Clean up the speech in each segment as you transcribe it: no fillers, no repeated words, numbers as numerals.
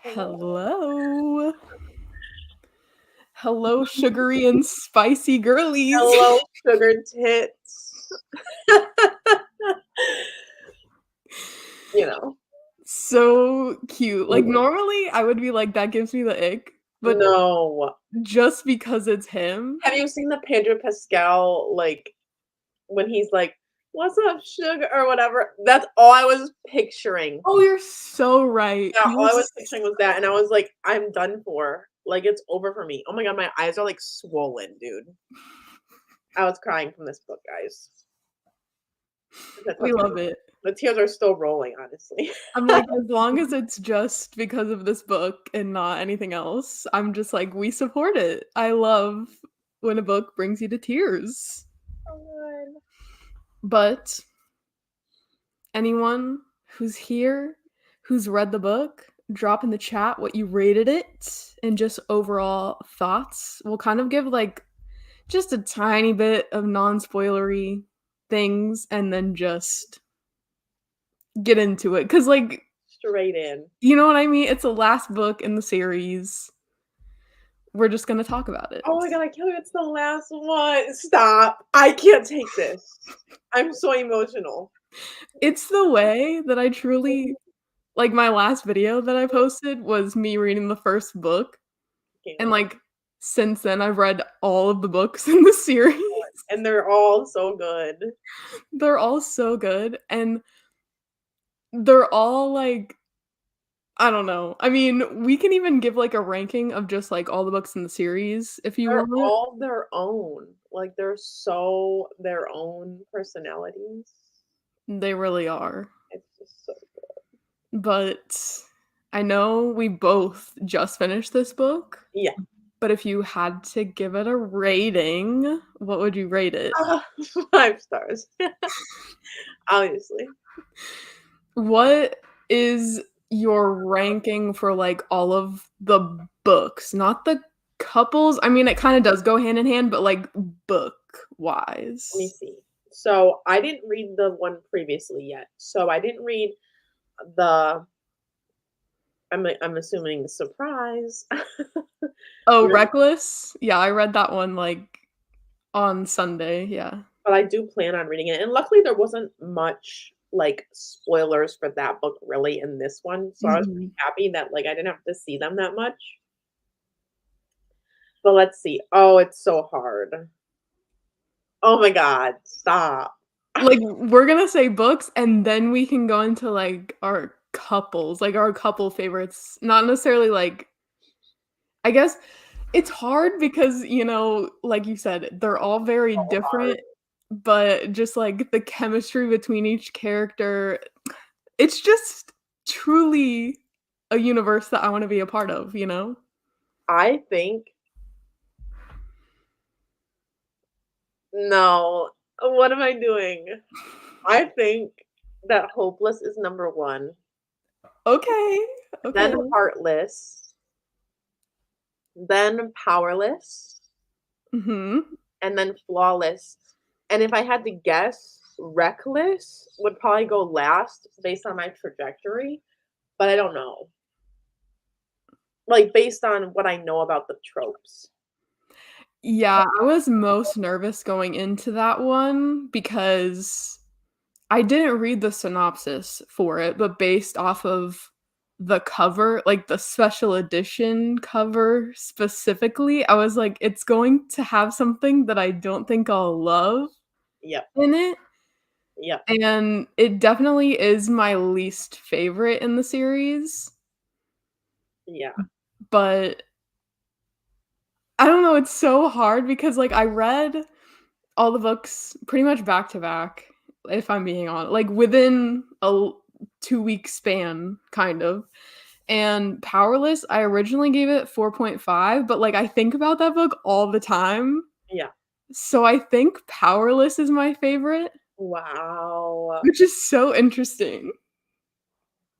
Hello. Hello. Hello, sugary and spicy girlies. Hello, sugar tits. You know, So cute. Like, normally I would be like, that gives me the ick, but no. just because it's him. Have you seen the Pedro Pascal, like, when he's like, "What's up, sugar?" or whatever? That's all I was picturing. Oh, you're so right. Yeah, all You're I was picturing was that, and I was like, "I'm done for. Like, it's over for me." Oh my god, my eyes are, like, swollen, dude. I was crying from this book, guys. That's how we love it. the tears are still rolling, honestly. I'm like, as long as it's just because of this book and not anything else, I'm just like, we support it. I love when a book brings you to tears. Oh god. But anyone who's here, who's read the book, drop in the chat what you rated it and just overall thoughts. We'll kind of give like just a tiny bit of non-spoilery things and then just get into it cuz like Straight in. you know what I mean? It's the last book in the series. We're just going to talk about it. Oh my god, I can't believe it's the last one. Stop. I can't take this. I'm so emotional. It's the way that I truly like my last video that I posted was me reading the first book. And, Can't. like, since then, I've read all of the books in the series. And they're all so good. They're all so good, and they're all, like I don't know. I mean, we can even give, like, a ranking of just, like, all the books in the series if you They're want. all their own. Like, they're so their own personalities. They really are. It's just so But I know we both just finished this book, yeah. but if you had to give it a rating, what would you rate it? 5 stars. Obviously. What is your ranking for, like, all of the books? Not the couples, I mean, it kinda does go hand in hand, but, like, Let me book-wise. see. So, I didn't read the one previously yet. So, I didn't read the I'm assuming surprise. Oh, Reckless? Yeah, I read that one, like, on Sunday, yeah. But I do plan on reading it, and luckily there wasn't much, like, spoilers for that book really in this one, so I was pretty Mhm. happy that, like, I didn't have to see them that much. But let's see. Oh, it's so hard. Oh my god, stop. Like, we're gonna say books, and then we can go into, like, our couples, like, our couple favorites, not necessarily, like I guess it's hard because, like you said, they're all very So hard. different, but just, like, the chemistry between each character, it's just truly a universe that I wanna be a part of, you know? I think no. What am I doing? I think that Hopeless is number 1, Okay, okay. then Heartless, then Powerless, Mhm. and then Flawless. And if I had to guess, Reckless would probably go last based on my trajectory, but I don't know. Like, based on what I know about the tropes. Yeah, I was most nervous going into that one because I didn't read the synopsis for it, but based off of the cover, like the special edition cover specifically, I was like, "It's going to have something that I don't think I'll love Yep, in it," yep, and it definitely is my least favorite in the series, yeah, but I don't know, it's so hard because, like, I read all the books pretty much back to back, if I'm being honest, like, within a 2-week span, kind of. And Powerless, I originally gave it 4.5, but, like, I think about that book all the time, yeah. so I think Powerless is my favorite, Wow. which is so interesting.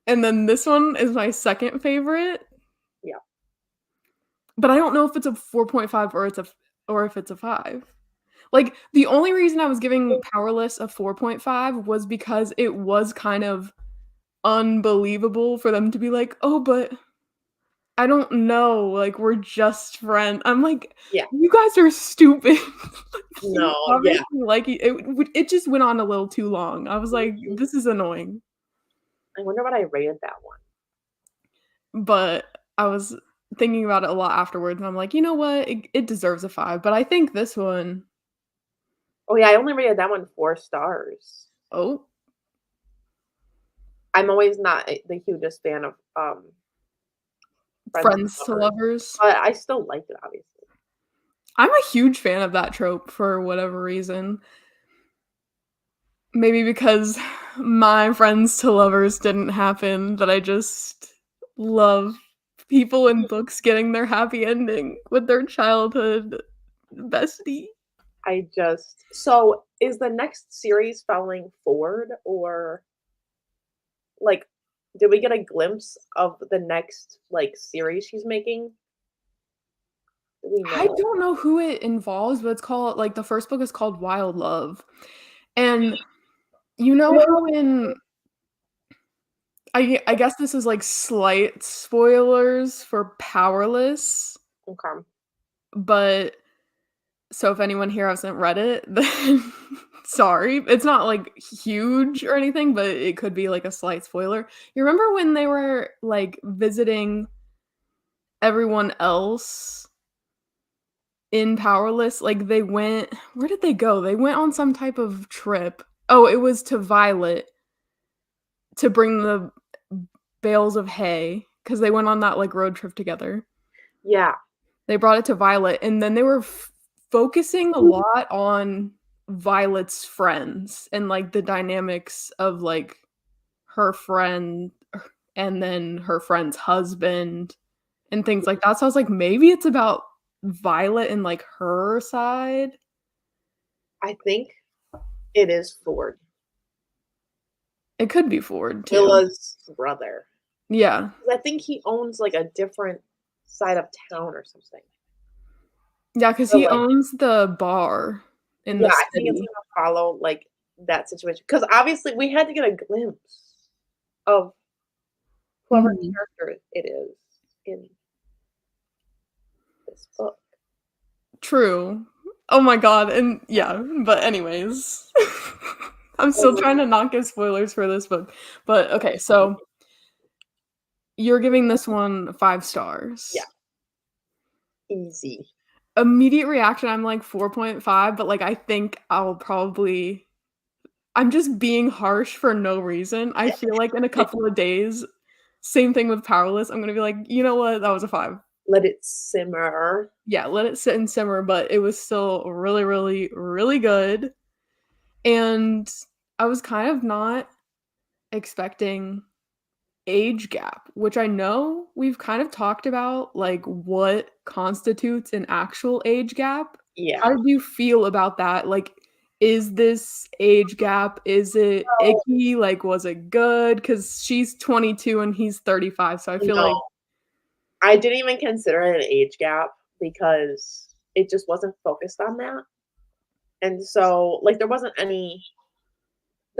And then this one is my second favorite, Yeah. but I don't know if it's a 4.5 or if it's a 5. Like, the only reason I was giving Powerless a 4.5 was because it was kind of unbelievable for them to be like, "Oh, but I don't know, like, we're just friends. I'm like, Yeah. "You guys are stupid." Like, No, you yeah. obviously like e it just went on a little too long. I was like, Mhm. "This is annoying." I wonder what I rated that one. But I was thinking about it a lot afterwards, and I'm like, "You know what? It deserves a 5." But I think this one Oh, yeah, I only rated that one 4 stars. oh, I'm always not the hugest fan of, Friends to Friends to Lovers, Lovers. but I still liked it, obviously. I'm a huge fan of that trope for whatever reason. Maybe because my Friends to Lovers didn't happen, but I just love people in books getting their happy ending with their childhood bestie. I just so, is the next series following Ford or, like, did we get a glimpse of the next, like, series she's making? Do we I know? don't know who it involves, but it's called like, the first book is called Wild Love, and you know how in I guess this is, like, slight spoilers for Powerless, Okay. but so if anyone here hasn't read it, then sorry. It's not, like, huge or anything, but it could be, like, a slight spoiler. You remember when they were, like, visiting everyone else in Powerless? Like, they went where did they go? They went on some type of trip. Oh, it was to Violet to bring the bales of hay because they went on that, like, road trip together. Yeah. They brought it to Violet, and then they were focusing a lot on Violet's friends and, like, the dynamics of, like, her friend and then her friend's husband and things like that, so I was like, "Maybe it's about Violet and, like, her side?" I think it is Ford, It could be Ford too. Willa's brother. Yeah. 'Cause I think he owns, like, a different side of town or something. Yeah, because But, he like, owns the bar in yeah, the I think it's city. gonna follow, like, that situation. Because obviously we had to get a glimpse of whoever Mhm. character it is in this book. True. Oh my god, and yeah, but anyways. I'm Oh still my trying to not give spoilers for this book, but okay, so you're giving this one 5 yeah, stars. easy. Immediate reaction, I'm like 4.5, but, like, I think I'll probably I'm just being harsh for no reason. I feel like in a couple of days, same thing with Powerless, I'm gonna be like, "You know what? That was a 5." Let it simmer. Yeah, let it sit and simmer, but it was still really, really, really good, and I was kind of not expecting age gap, which I know we've kind of talked about, like, what constitutes an actual age gap. Yeah. How did you feel about that? Like, is this age gap, is it No, icky? Like, was it good? Because she's 22 and he's 35, so I feel like no. I didn't even consider it an age gap because it just wasn't focused on that, and so, like, there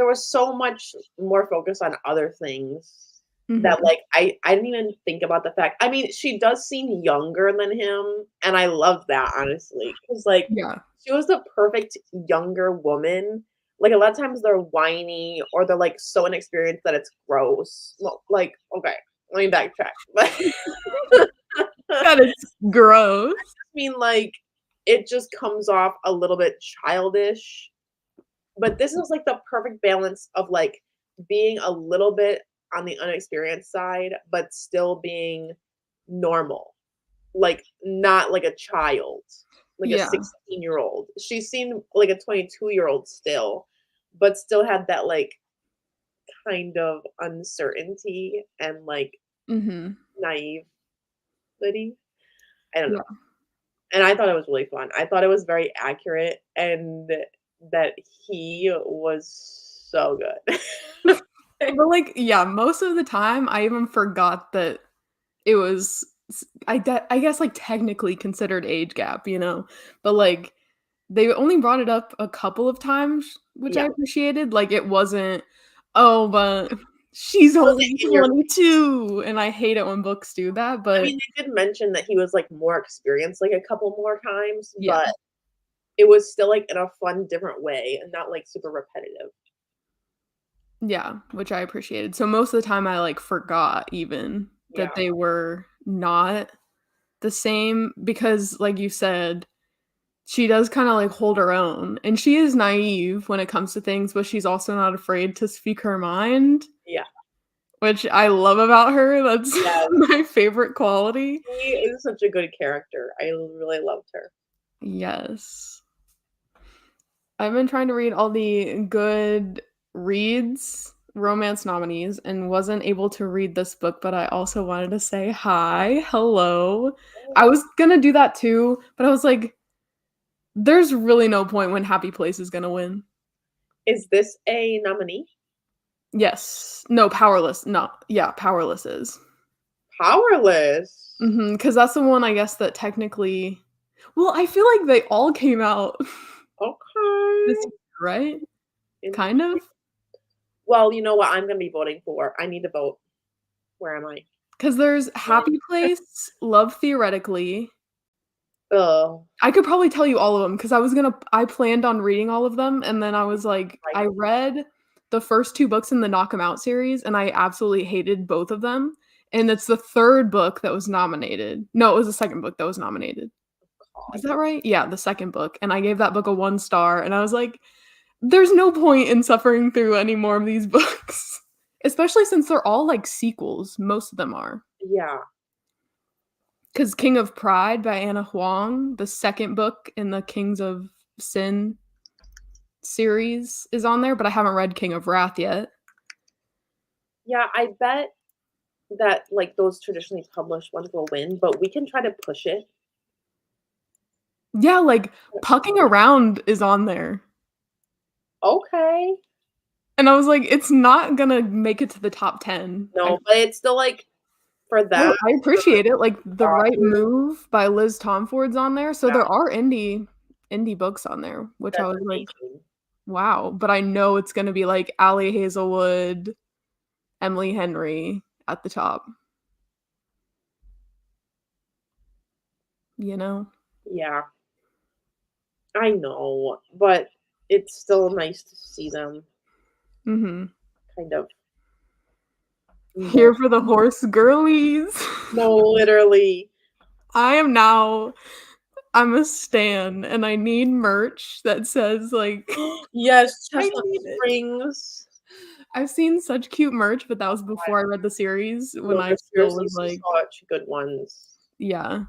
was so much more focus on other things that, mhm, like, I didn't even think about the fact I mean, she does seem younger than him, and I love that, honestly, because like, yeah, she was the perfect younger woman. Like, a lot of times they're whiny or they're, like, so inexperienced that it's gross. Well, like, okay, let me backtrack, but I that is gross. mean, like, it just comes off a little bit childish. But this is like the perfect balance of, like, being a little bit on the unexperienced side, but still being normal, like, not like a child, like a Yeah, 16-year-old. She seemed like a 22-year-old still, but still had that, like, kind of uncertainty and, like, mhm, naivety. I don't know. yeah. And I thought it was really fun. I thought it was very accurate and that he was so good. But, like, yeah, most of the time, I even forgot that it was I guess, like, technically considered age gap, you know? But, like, they only brought it up a couple of times, which I Yeah. appreciated, like, it wasn't, "Oh, but" she's Was only it in your 22, and I hate it when books do that, I but mean, they did mention that he was, like, more experienced, like, a couple more times, yeah. but it was still, like, in a fun, different way and not, like, super repetitive. Yeah, which I appreciated. So most of the time I, like, forgot even that Yeah. they were not the same because, like you said, she does kinda, like, hold her own, and she is naive when it comes to things, but she's also not afraid to speak her mind, Yeah. which I love about her. That's Yes. my favorite quality. She is such a good character. I really loved her. Yes. I've been trying to read all the good reads, romance nominees, and wasn't able to read this book, but I also wanted to say hi, hello. I was gonna do that too, but I was like, there's really no point when Happy Place is gonna win. Is this a nominee? Yes. No, Powerless. No. Yeah, Powerless is. Powerless. Because that's the one I guess that technically well, I feel like they all came out this Okay. year, right? Kind of? Interesting. Well, you know what I'm gonna be voting for. I need to vote. Where am I? 'Cause there's Happy Place, Love Theoretically. Oh, I could probably tell you all of them because I planned on reading all of them, and then I was like right. I read the first 2 books in the Knock 'Em Out series, and I absolutely hated both of them, and it's the 3rd book that was nominated. No, it was the 2nd book that was nominated. Is God. that right? Yeah, the 2nd book, and I gave that book a 1 star, and I was like, "There's no point in suffering through any more of these books." Especially since they're all, like, sequels, most of them are. Yeah. 'Cause King of Pride by Anna Huang, the 2nd book in the Kings of Sin series is on there, but I haven't read King of Wrath yet. Yeah, I bet that, like, those traditionally published ones will win, but we can try to push it. Yeah, like, Pucking Around is on there, Okay. and I was like, "It's not gonna make it to the top 10." No, but it's still, like, for Oh, that, I appreciate it, like, The Right author, Move by Liz Tomford's on there, so yeah, there are indie books on there, which I that's was like, amazing. "Wow," but I know it's gonna be, like, Ali Hazelwood, Emily Henry at the top, you know? Yeah, I know, but it's still nice to see them Mhm. kind of no Here for the horse girlies. no, literally. I am now I'm a stan, and I need merch that says, like Yes, I Chestnut need it. Springs. I've seen such cute merch, but that was before I read the series when No, I there's still seriously was like such good ones. yeah.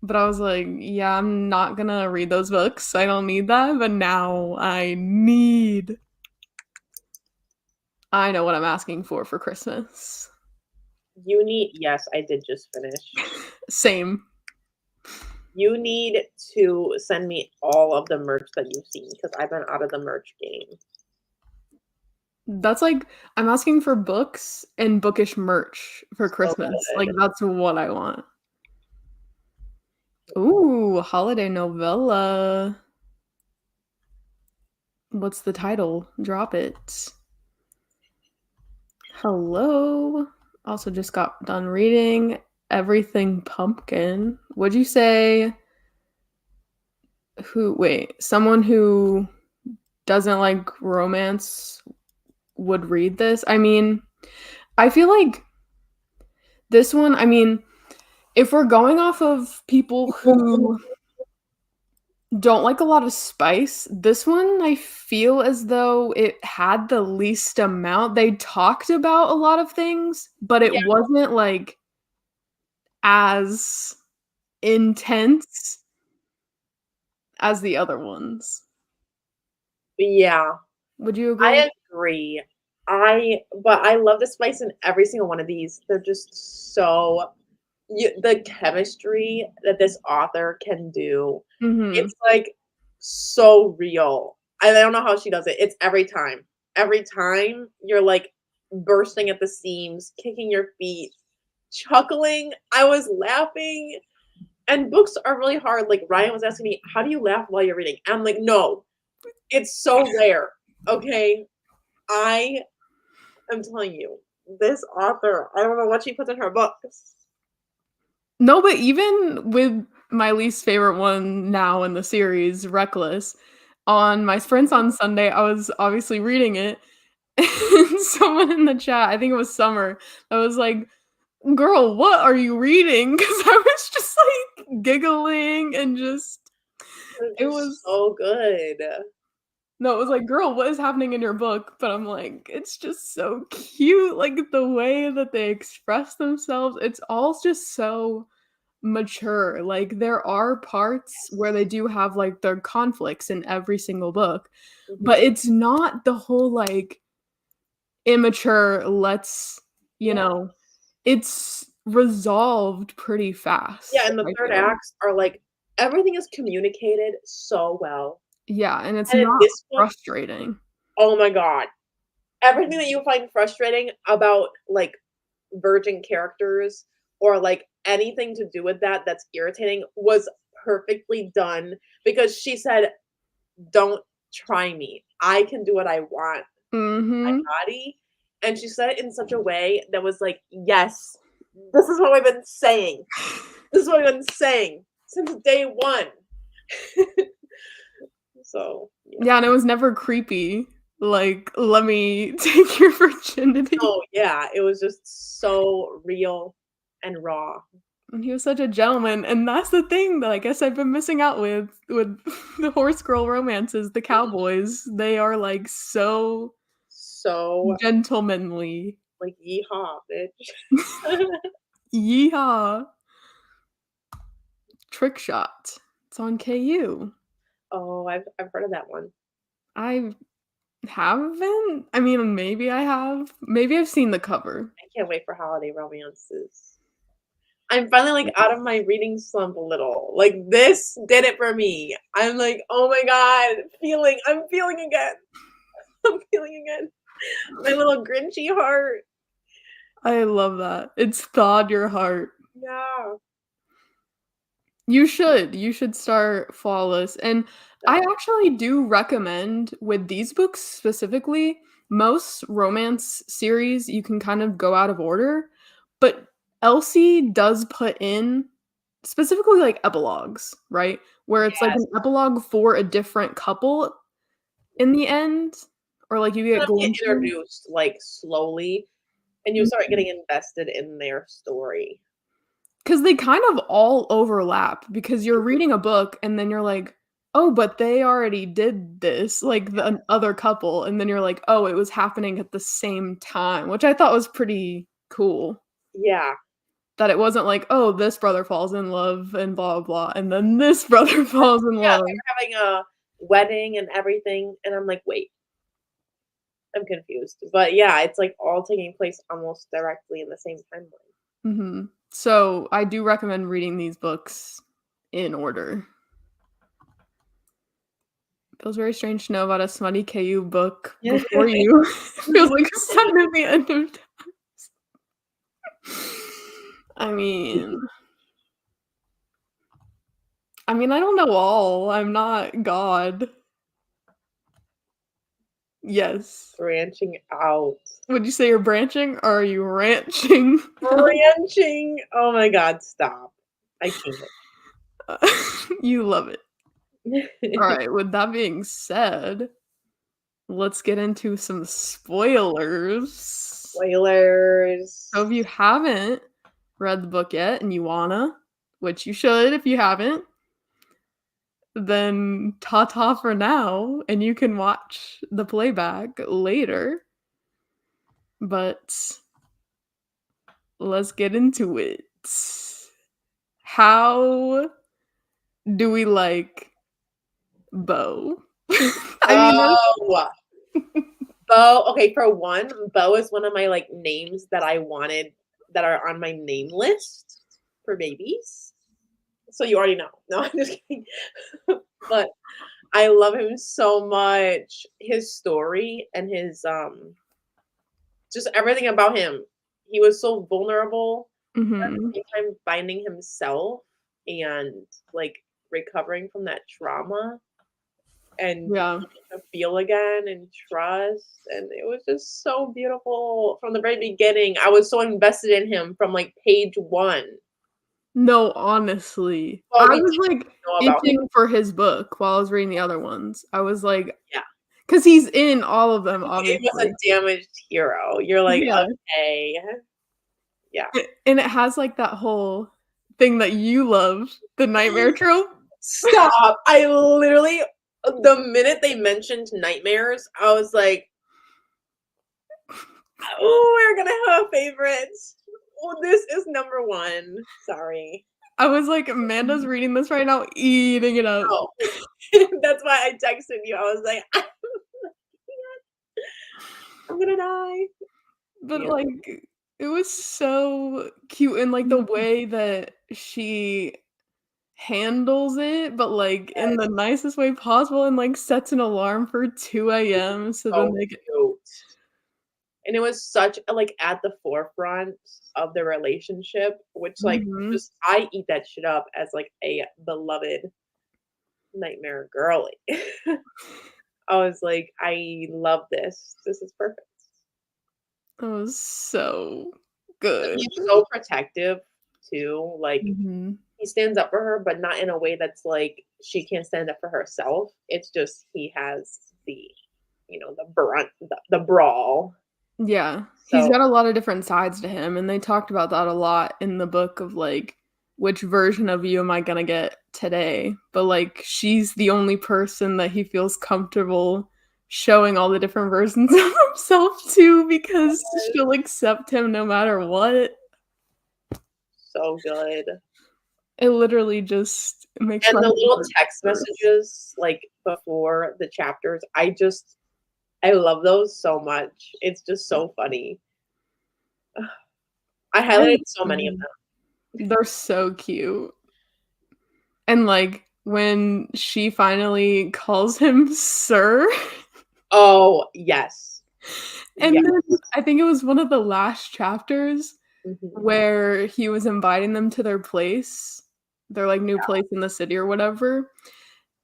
But I was like, "Yeah, I'm not gonna read those books. I don't need that." But now I know what I'm asking for Christmas. You need yes, I did just finish. Same. You need to send me all of the merch that you've seen because I've been out of the merch game. That's like I'm asking for books and bookish merch for So Christmas. Like, good. that's what I want. Ooh, holiday novella. What's the title? Drop it. Hello. Also just got done reading Everything Pumpkin. Would you say someone who doesn't like romance would read this? I mean, I feel like this one, I mean, if we're going off of people who don't like a lot of spice. This one, I feel as though it had the least amount. They talked about a lot of things, but it Yeah, wasn't, like, as intense as the other ones. yeah, Would you agree? I agree. But I love the spice in every single one of these. They're just so the chemistry that this author can do, Mhm. it's, like, so real. I don't know how she does it. It's every time. Every time you're, like, bursting at the seams, kicking your feet, chuckling. I was laughing, and books are really hard. Like, Ryan was asking me, "How do you laugh while you're reading?" I'm like, "No, it's so rare." Okay? I am telling you. this author, I don't know what she puts in her books. No, but even with my least favorite one now in the series, Reckless, on my sprints on Sunday, I was obviously reading it, and someone in the chat, I think it was Summer, I was like, "Girl, what are you reading?" Because I was just, like, giggling and just It's it just was so good. no, it was like, "Girl, what is happening in your book?" But I'm like, "It's just so cute, like, the way that they express themselves, it's all just so mature." Like, there are parts where they Yes. do have, like, their conflicts in every single book, but Mhm. it's not the whole, like, immature, let's you Yeah. know, it's resolved pretty Yeah, fast, and the I 3rd feel. acts are, like everything is communicated so well. Yeah, and it's And in not this book, frustrating. oh my god, everything that you find frustrating about, like, virgin characters or, like, anything to do with that that's irritating was perfectly done because she said, "Don't try me. I can do what I want, my Mhm. body," and she said it in such a way that was like, "Yes, this is what I've been saying. This is what I've been saying since day 1." So, yeah. Yeah, and it was never creepy, like, "Let me take your virginity." Oh, yeah, it was just so real and raw. And he was such a gentleman, and that's the thing that I guess I've been missing out with the horse girl romances, the Mhm. cowboys, they are, like, so So, gentlemanly. like, yeehaw, bitch. Yeehaw. Trick Shot. It's on KU. Oh, I've heard of that one. I haven't? I mean, maybe I have. Maybe I've seen the cover. I can't wait for holiday romances. I'm finally, like, out of my reading slump a little. Like, this did it for me. I'm like, "Oh my god, I'm feeling again. I'm feeling again." My little Grinchy heart. I love that. It's thawed your heart. Yeah. You should start Flawless, and I actually do recommend with these books specifically, most romance series, you can kind of go out of order, but Elsie does put in specifically, like, epilogues, right? Where it's, like, Yes. an epilogue for a different couple in the end, or, like, you Kind get of get glimpses. introduced, like, slowly, and you start getting invested in their story. 'Cause they kind of all overlap because you're reading a book and then you're like, "Oh, but they already did this," like, the other couple, and then you're like, "Oh, it was happening at the same time," which I thought was pretty cool. Yeah. That it wasn't like, "Oh, this brother falls in love and blah, blah, and then this brother falls in Yeah, love." they were having a wedding and everything, and I'm like, "Wait, I'm confused." But, yeah, it's, like, all taking place almost directly in the same timeline. Mhm. So, I do recommend reading these books in order. Feels very strange to know about a smutty KU book before you. Feels like a sign of the end of I mean I don't know all, I'm not God. Yes. Branching out. Would you say you're branching or are you ranching? Branching! Oh my god, stop. I can't. You love it. Alright, with that being said, let's get into some spoilers. So if Spoilers. you haven't read the book yet and you wanna, which you should if you haven't, then ta-ta for now, and you can watch the playback later. But let's get into it. How do we like Bo? I mean, Bo! Bo okay, for one, Bo is one of my, like, names that I wanted that are on my name list for babies. So you already know. No, I'm just kidding. But I love him so much. His story and his, just everything about him. He was so vulnerable, at mhm. the same time finding himself and, like, recovering from that trauma. and Yeah. to feel again and trust, and it was just so beautiful from the very beginning. I was so invested in him from, like, page 1. No, honestly. I Well, we was, didn't like, know about him. itching for his book while I was reading the other ones. I was like, Yeah. 'cause he's in all of them, He gave us a obviously. damaged hero. You're like, Yeah. "Okay." Yeah. And it has, like, that whole thing that you love, the nightmare trope. Stop. I literally the minute they mentioned nightmares, I was like, "Oh, we're gonna have favorites. Oh, this is number 1." Sorry. I was like, "Amanda's reading this right now, eating it up." Oh, that's why I texted you. I was like, "I'm gonna die." But, Yeah. like, it was so cute and, like, the way that she handles it, but, like, in the nicest way possible and, like, sets an alarm for 2 a.m. so then So they get cute. And it was such a, like, at the forefront of the relationship, which, like, Mhm. just I eat that shit up as, like, a beloved nightmare girly. I was like, "I love this. This is perfect." It was so 'Cause good. he's so protective too, like, Mhm. he stands up for her, but not in a way that's like she can't stand up for herself. It's just he has the, the brunt, the brawl. Yeah. He's So got a lot of different sides to him, and they talked about that a lot in the book of, like, which version of you am I gonna get today? But, like, she's the only person that he feels comfortable showing all the different versions of himself to because she'll accept him no matter what. so good. It literally just makes And my the little heart text burst. messages, like, before the chapters, I love those so much. It's just so funny. I highlighted so many of Mhm. them. They're so cute. And, like, when she finally calls him sir, Oh, yes. and Yes. then I think it was one of the last chapters Mhm. where he was inviting them to their, like, new place in the city or whatever,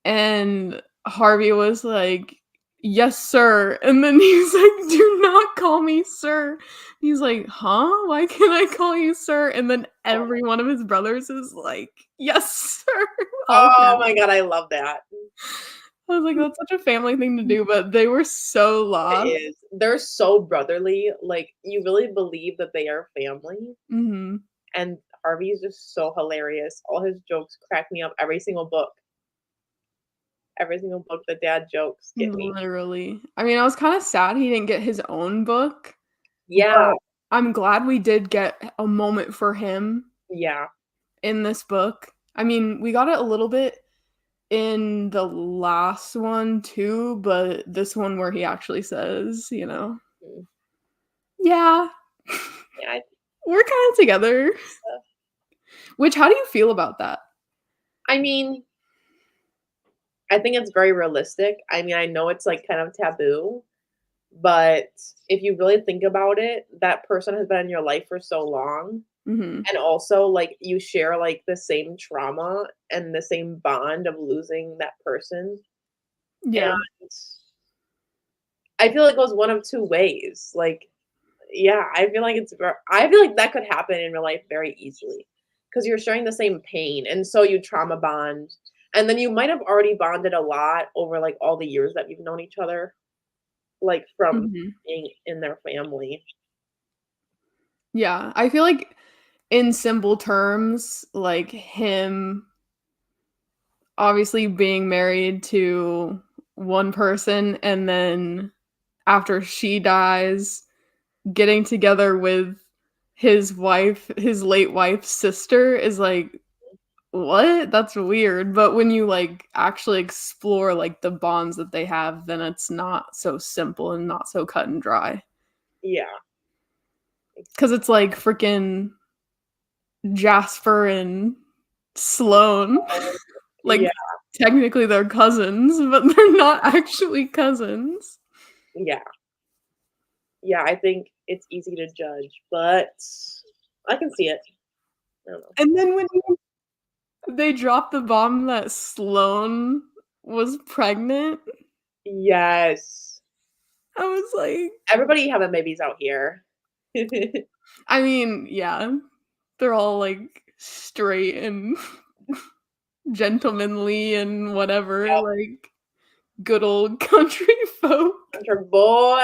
and Harvey was like, "Yes, sir," and then he's like, "Do not call me sir." He's like, "Huh? Why can't I call you sir?" And then Oh every one of his brothers is like, "Yes, sir." All oh caps. my god, I love that. I was like, "That's such a family thing to do," but they were so It lost. is. They're so brotherly, like, you really believe that they are family, Mhm. and Harvey is just so hilarious. All his jokes crack me up every single book. Every single book, the dad jokes get me. Literally. I mean, I was kinda sad he didn't get his own book, Yeah, but I'm glad we did get a moment for him yeah. in this book. I mean, we got it a little bit in the last one too, but this one where he actually says, Mm. "Yeah, Yeah, we're kinda together." Which how do you feel about that? I mean, I think it's very realistic. I mean, I know it's, like, kind of taboo, but if you really think about it, that person has been in your life for so long, Mhm. and also, like, you share, like, the same trauma and the same bond of losing that person, and Yeah. I feel it goes one of 2 ways, like, yeah, I feel like that could happen in real life very easily because 'cause you're sharing the same pain, and so you trauma bond, and then you might have already bonded a lot over, like, all the years that you've known each other, like, from Mhm. being in their family. Yeah, I feel like in simple terms, like him obviously being married to one person and then after she dies, getting together with his late wife's sister is like, "What? That's weird." But when you, like, actually explore, like, the bonds that they have, then it's not so simple and not so cut and dry. Yeah, 'Cause it's like freaking Jasper and Sloane. exactly. Like, Yeah, technically they're cousins, but they're not actually cousins. yeah, yeah, I think it's easy to judge, but I can see it. I don't know. And then when they drop the bomb that Sloane was pregnant. Yes. I was like, Everybody having babies out here. I mean, yeah, they're all like straight and gentlemanly and whatever, Yep, like good old country folk. country boy.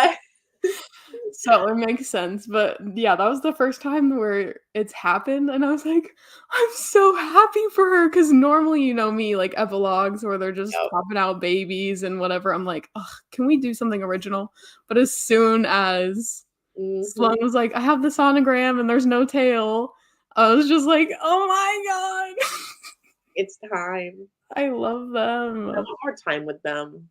So it makes sense. But yeah, that was the first time where it's happened. And I was like, I'm so happy for her. Cause normally, you know me, like epilogues where they're just Yep. popping out babies and whatever. I'm like, ugh, can we do something original? But as soon as Sloan Mhm. was like, I have the sonogram and there's no tail, I was just like, oh my God. It's time. I love I them. want more time with them.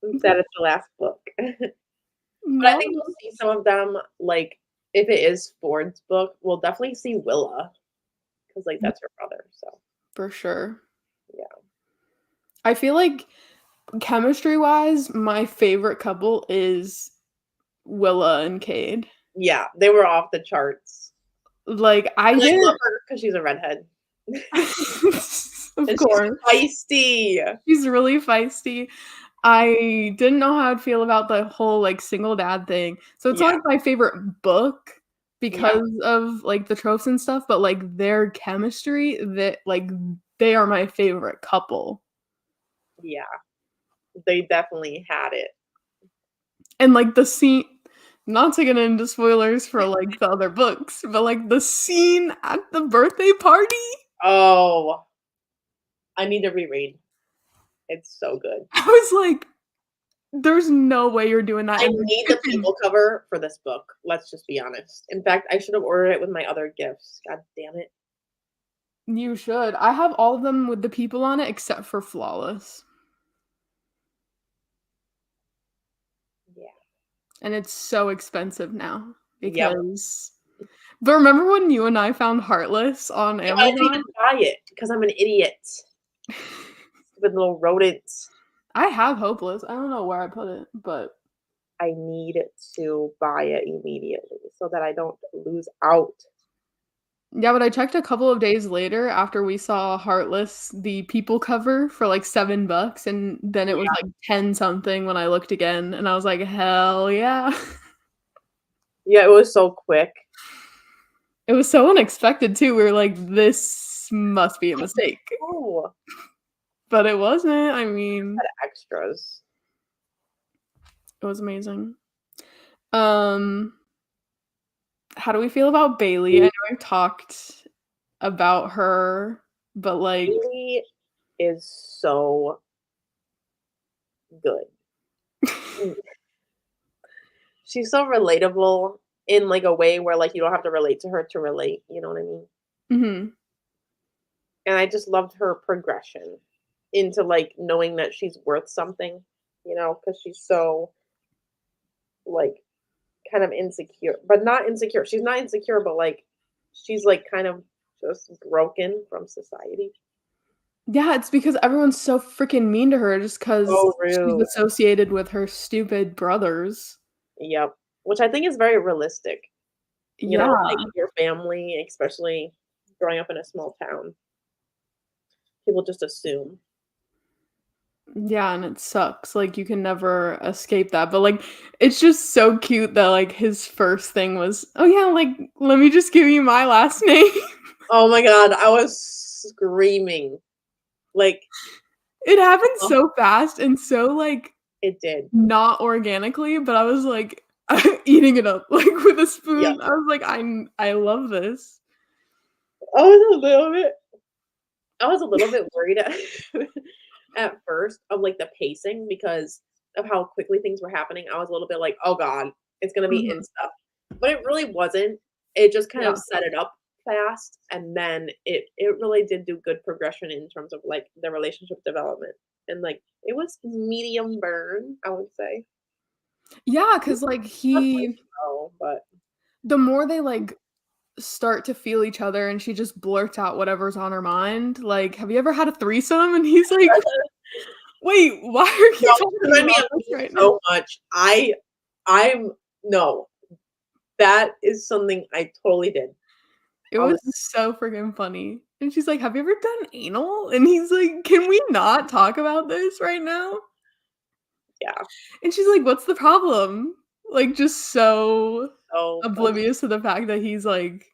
I'm sad it's the last book. But I No, think we'll see some of them, like, if it is Ford's book, we'll definitely see Willa because, like, that's her brother, so, for sure. yeah. I feel like chemistry wise, my favorite couple is Willa and Cade. Yeah, they were off the charts. Like, I And I love didn't her because she's a redhead. of And she's course, feisty. she's really feisty. I didn't know how I'd feel about the whole, like, single dad thing. So it's not, Yeah, like, my favorite book yeah, because of, like, the tropes and stuff, but, like, their chemistry, that like, they are my favorite couple. yeah. They definitely had it. And, like, the scene, not to get into spoilers for, like, the other books, but, like, the scene at the birthday party, Oh, I need to reread. It's so good. I was like, "There's no way you're doing that I in the need the kitchen." people cover for this book, let's just be honest. In fact, I should have ordered it with my other gifts. God damn it. You should. I have all of them with the people on it except for Flawless, Yeah. and it's so expensitive now Yep. because but remember when you and I found Heartless on Yeah, I didn't even Amazon? buy it because I'm an idiot. Stupid little rodents. I have Hopeless. I don't know where I put it, but I need to buy it immediately so that I don't lose out. yeah, but I checked a couple of days later after we saw Heartless, the people cover for like $7, and then it was Yeah. like 10 something when I looked again, and I was like, "Hell yeah." Yeah, it was so quick. It was so unexpected too. We were like, "This must be a mistake." Oh, But it wasn't. I mean, had extras. it was amazing. Um, how do we feel about Bailey? I know I've talked about her, but like Bailey is so good. Mm. She's so relatable in like a way where like you don't have to relate to her to relate, you know what I mean? Mhm. And I just loved her progression into like knowing that she's worth something, because she's so like kind of insecure, but not insecure. She's not insecure, but like she's like kind of just broken from society. Yeah, it's because everyone's so freaking mean to her just 'cause So she's rude. associated with her stupid brothers. Yep. Which I think is very realistic. Yeah. Like your family, especially growing up in a small town, people just assume. Yeah, and it sucks, like, you can never escape that, but, like, it's just so cute that, like, his first thing was, "Oh, yeah, like, let me just give you my last name." Oh my god, I was screaming. Like, It happened oh, so fast and so, like, it did. not organically, but I was, like, eating it up, like, with a Yeah. spoon. I was like, I love this." I was a little bit I was a little bit worried at at first of, like, the pacing because of how quickly things were happening. I was a little bit like, "Oh god, it's gonna be Mhm. insta." But it really wasn't. It just kind of Yeah. set it up fast, and then it really did do good progression in terms of, like, the relationship development, and, like, it was medium burn, I would say. Yeah, 'cause, like, Not quite he so, but the more they, like, start to feel each other and she just blurts out whatever's on her mind, like, "Have you ever had a threesome?" And he's like, "Wait, why are no, you it talking reminded me about of this me right now?" so much. I'm no, that is something I totally did It all the was so freaking funny. And she's like, "Have you ever done anal?" And he's like, "Can we not talk about this right now?" Yeah, And she's like, "What's the problem?" Like, just so so funny. oblivious to the fact that he's, like,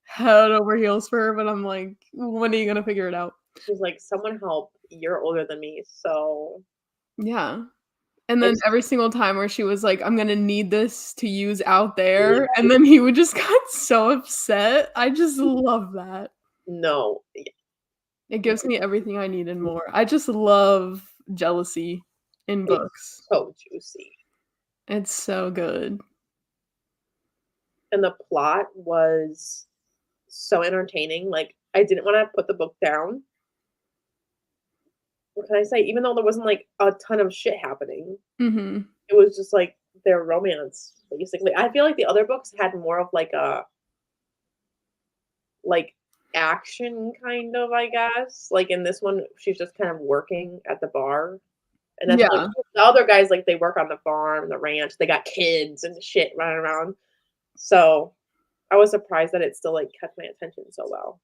head over heels for her, but I'm like, "When are you gonna figure it out?" She's like, "Someone help, you're older than me." So Yeah. And then it's every single time where she was like, "I'm gonna need this to use out there," yeah, and then he would just got so upset. I just love that. no, It gives me everything I need and more. I just love jealousy in it's books. so juicy. It's so good. And the plot was so entertaining, like, I didn't wanna put the book down. What can I say? Even though there wasn't, like, a ton of shit happening, Mhm. it was just, like, their romance, basically. I feel like the other books had more of, like, a like, action kind of, I guess. Like, in this one, she's just kind of working at the bar, and that's like Yeah. the other guys, like, they work on the farm, the ranch, they got kids and shit running around. So, I was surprised that it still, like, kept my attention so well.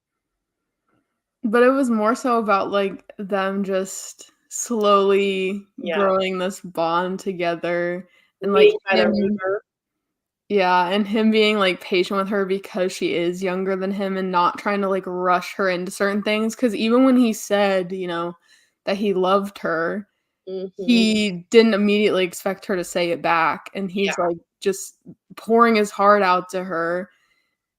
But it was more so about, like, them just slowly Yeah. growing this bond together and, like, Being by their him river. yeah, and him being, like, patient with her because she is younger than him and not trying to, like, rush her into certain things. Because even when he said, that he loved her, Mhm. he didn't immediately expect her to say it back, and Yeah. he's, like, just pouring his heart out to her,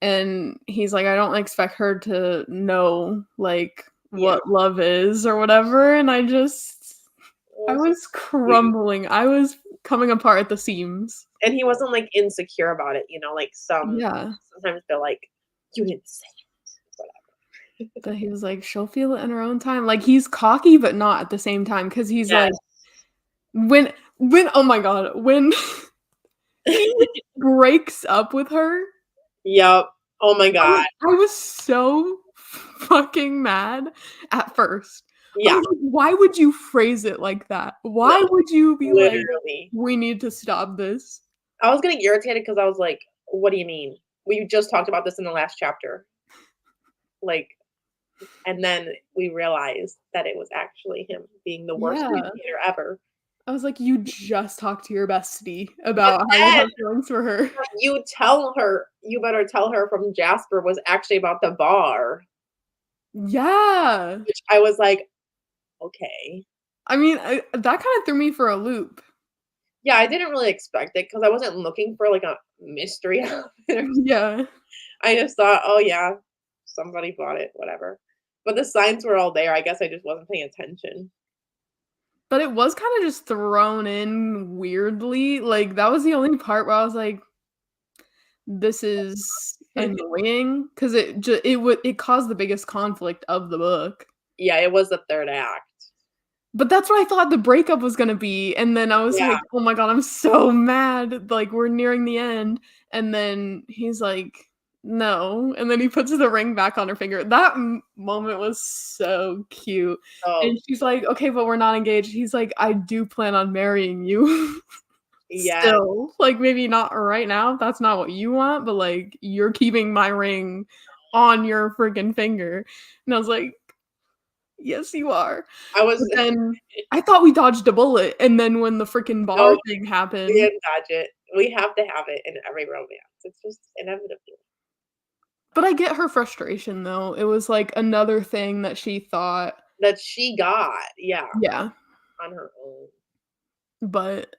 and he's like, "I don't expect her to know, like, Yeah. what love is or whatever," and It I was was sweet. crumbling, I was coming apart at the seams. And he wasn't, like, insecure about it, like Yeah. sometimes they're like, "You didn't say it." Whatever. But he was like, "She'll feel it in her own time." Like, he's cocky, but not at the same time, because he's like, Yes. when oh my god, when he breaks up with her, Yep. Oh my god. I was so fucking mad at first. I Yeah. was like, "Why would you phrase it like that? No, Why would you be like, literally. 'We need to stop this'?" I was getting irritated because I was like, "What do you mean? We just talked about this in the last chapter." Like, and then we realized that it was actually him being the worst Yeah. communicator ever. I was like, "You just talked to your bestie But about how you then have feelings for her." you better tell her from Jasper was actually about the bar, Yeah. which I was like, "Okay." I mean, that kinda threw me for a loop. Yeah, I didn't really expect it because I wasn't looking for, like, a mystery element. Yeah. I just thought, "Oh, yeah, somebody bought it, whatever." But the signs were all there, I guess I just wasn't paying attention. But it was kinda just thrown in weirdly, like, that was the only part where I was like, "This is annoying," 'cause it caused the biggest conflict of the book. Yeah, it was the 3rd act. But that's what I thought the breakup was gonna be, and then I was Yeah. like, "Oh my god, I'm so mad, like, we're nearing the end," and then he's like, "No," and then he puts the ring back on her finger. That moment was so cute, Oh, and she's like, "Okay, but we're not engaged." He's like, "I do plan on marrying you yes. still, like, maybe not right now, if that's not what you want, but, like, you're keeping my ring on your freaking finger," and I was like, "Yes, you are." I was But then I thought we dodged a bullet, and then when the freaking bar no, thing we happened didn't dodge it. We have to have it in every romance. It's just inevitable but I get her frustration, though. It was, like, another thing that she thought that she got, yeah, yeah, on her own. but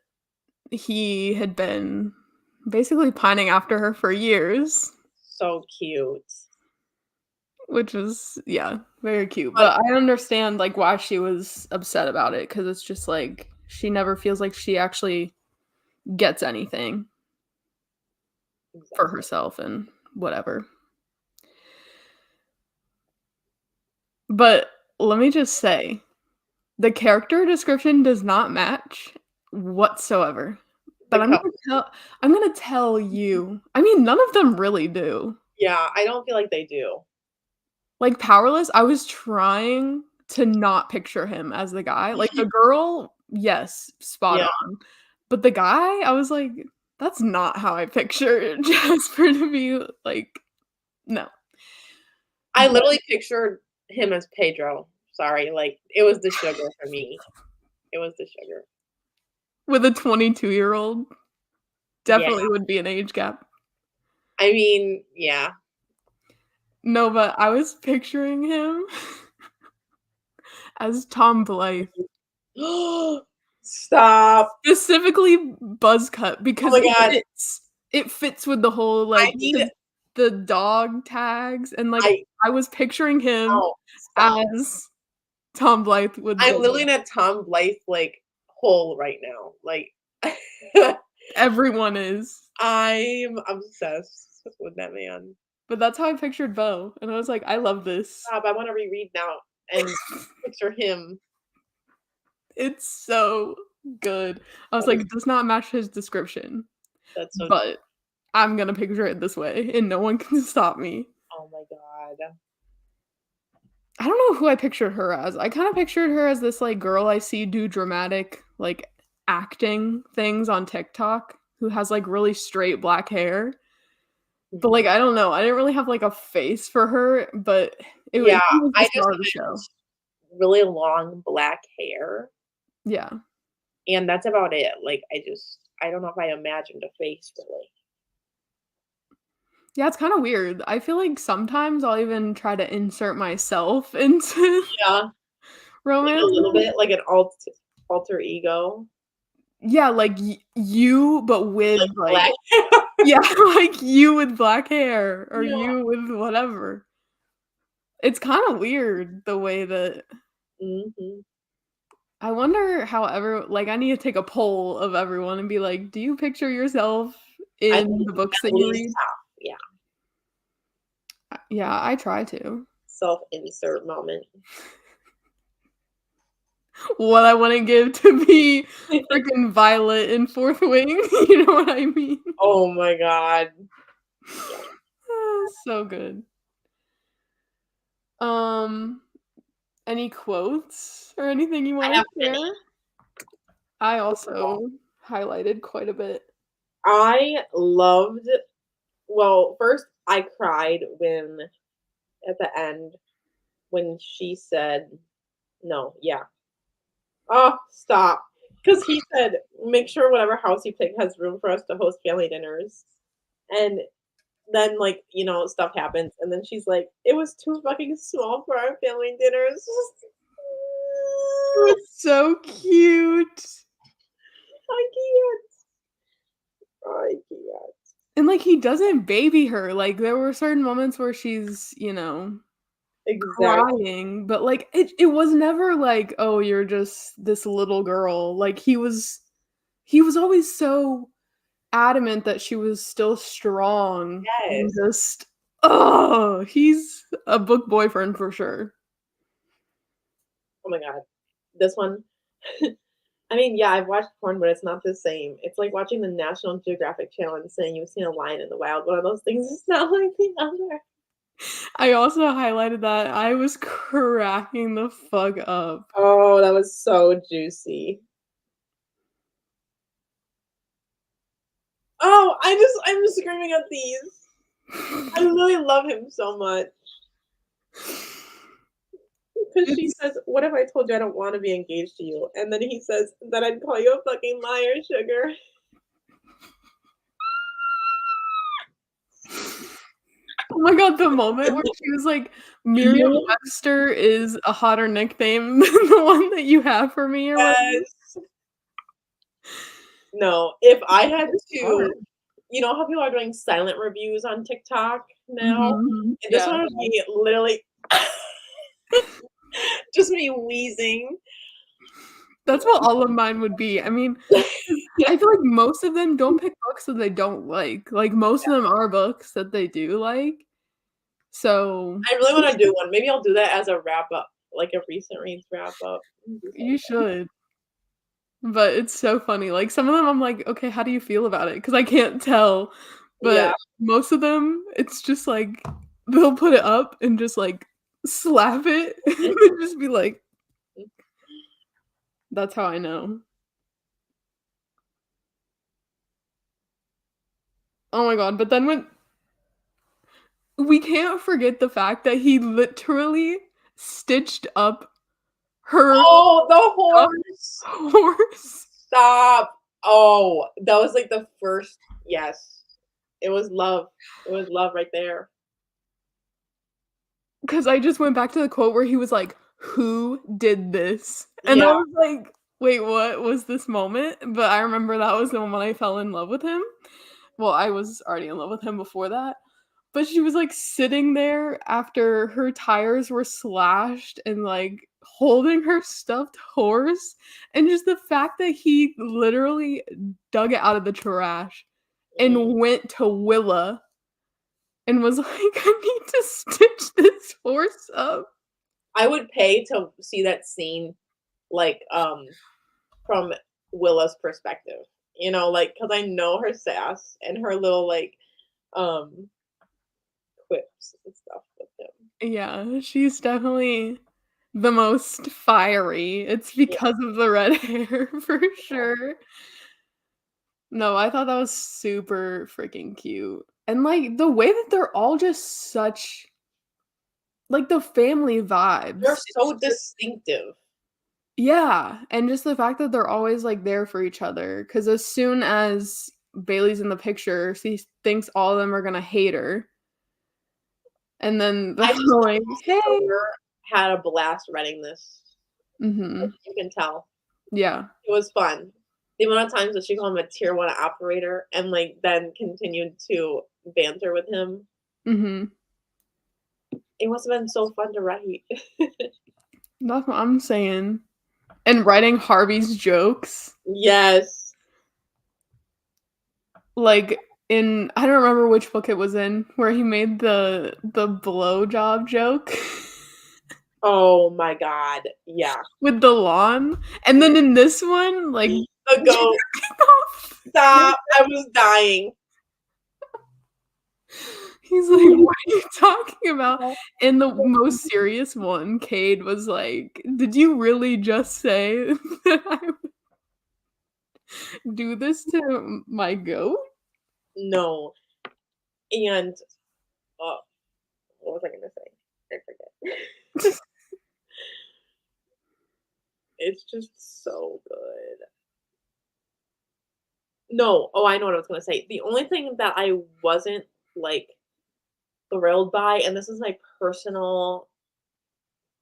he had been basically pining after her for years, So cute. which was yeah, very cute, But but I understand, like, why she was upset about it because it's just, like, she never feels like she actually gets anything for exactly. herself and whatever. But let me just say the character description does not match whatsoever, The but couple. I'm gonna tell you I mean, none of them really do. Yeah, I don't feel like they do. Like, Powerless, I was trying to not picture him as the guy, like, the girl, yes, spot Yeah, on, but the guy, I was like, "That's not how I picture Jasper to be," like, no. I literally pictured him as Pedro. Sorry, like, it was the sugar for me. It was the sugar. With a 22-year-old, Yeah. definitely would be an age gap. I mean, yeah. No, but I was picturing him as Tom Blythe. Stop. Specifically buzz cut Oh because my god. it fits with the whole, I like, need the dog tags, and, like, I I was picturing him oh, stop. as Tom Blythe with I'm the literally in a Tom Blythe, like, hole right now. Like, everyone is. I'm obsessed with that man. But that's how I pictured Beau, and I was like, "I love this." Stop, I wanna reread now and picture him. It's so good. I was That like, is "It does not match his description, that's so but I'm gonna picture it this way, and no one can stop me." oh my god. I don't know who I pictured her as. I kinda pictured her as this, like, girl I see do dramatic, like, acting things on TikTok who has, like, really straight black hair. But, like, Mhm. I don't know, I didn't really have, like, a face for her, but Yeah, she was the I just star of the show. really long black hair, Yeah. and that's about it. Like, I don't know if I imagined a face really. Yeah, it's kinda weird. I feel like sometimes I'll even try to insert myself into Yeah, like a little romances. bit, like an alter ego, Yeah, like, you, but with, like like black hair. yeah, like, you with black hair or Yeah. you with whatever. It's kinda weird the way that Mhm. I wonder how like, I need to take a poll of everyone and be like, "Do you picture yourself I in think the books at that you least read?" half, yeah. Yeah, I try to. Self-insert moment. What I wanna give to be freaking Violet in Fourth Wing, you know what I mean? Oh my god. Yeah. So good. Um, any quotes or anything you I wanna have many. share? I also highlighted quite a bit. I loved well, first, I cried when at the end, when she said no, yeah. Oh, stop! Because he said, "Make sure whatever house you pick has room for us to host family dinners." And then, like, stuff happens, and then she's like, "It was too fucking small for our family dinners." It was so cute. I can't. I can't. And, like, he doesn't baby her, like, there were certain moments where she's, Exactly. crying, but, like, it was never like, "Oh, you're just this little girl." Like, he was always so adamant that she was still strong and Yes. just oh, he's a book boyfriend for sure. Oh my god. This one I mean, yeah, I've watched porn, but it's not the same. It's like watching the National Geographic Channel and saying you've seen a lion in the wild. One of those things is not like the other. I also highlighted that. I was cracking the fuck up. Oh, that was so juicy. Oh, I'm screaming at these. I really love him so much. Because she It's says, "What if I told you I don't wanna be engaged to you?" And then he says, "Then I'd call you a fucking liar, sugar." oh my god, the moment where she was like, "Merriam-Webster is a hotter nickname than the one that you have for me," or whatever. Yes. No, if I had It's hard. to how people are doing silent reviews on TikTok now? Mhm. And this Yeah. one would be literally just me wheezing. That's what all of mine would be. I mean, 'cause I feel like most of them don't pick books that they don't like. Like, most of them are books that they do like. So, I really wanna do one. Maybe I'll do that as a wrap up, like a recent reads wrap up. you should. But it's so funny, like, some of them I'm like, "Okay, how do you feel about it?" 'Cause I can't tell, Yeah. but most of them, it's just like, they'll put it up and just, like, slap it and just be like, "That's how I know." Oh my god, but then we can't forget the fact that he literally stitched up her Oh, the stuffed horse. horse. Stop. Oh, that was like the first. Yes. It was love. It was love right there. 'Cause I just went back to the quote where he was like, "Who did this?" And I Yeah. was like, "Wait, what was this moment?" But I remember that was the moment I fell in love with him. Well, I was already in love with him before that. But she was, like, sitting there after her tires were slashed and, like, holding her stuffed horse, and just the fact that he literally dug it out of the trash Mhm. and went to Willa and was like, "I need to stitch this horse up." I would pay to see that scene, like, from Willa's perspective, like, because I know her sass and her little, like, um, quips and stuff with him. Yeah, she's definitely the most fiery. It's Yeah. because of the red hair for sure. No, I thought that was super freaking cute. And, like, the way that they're all just such like, the family They're vibes. so distinctive. Yeah, and just the fact that they're always, like, there for each other. Because as soon as Bailey's in the picture, she thinks all of them are gonna hate her, and then they're I just like, know "Hey." Silver had a blast writing this. Mhm. You can tell. Yeah. It was fun. The amount of times that she called him a tier 1 operator and, like, then continued to banter with him, Mhm. it must have been so fun to write. That's what I'm saying. And writing Harvey's jokes, Yes. like, in I don't remember which book it was in, where he made the blowjob joke Oh my god. Yeah. with the lawn, and then in this one, like, The goat. Stop. I was dying. he's like, "What are you talking about?" And the most serious one, Cade was like, "Did you really just say that I would do this to my goat?" No. And, uh, what was I gonna say? I forget. It's just so good. No. Oh, I know what I was gonna say. The only thing that I wasn't, like, thrilled by, and this is my personal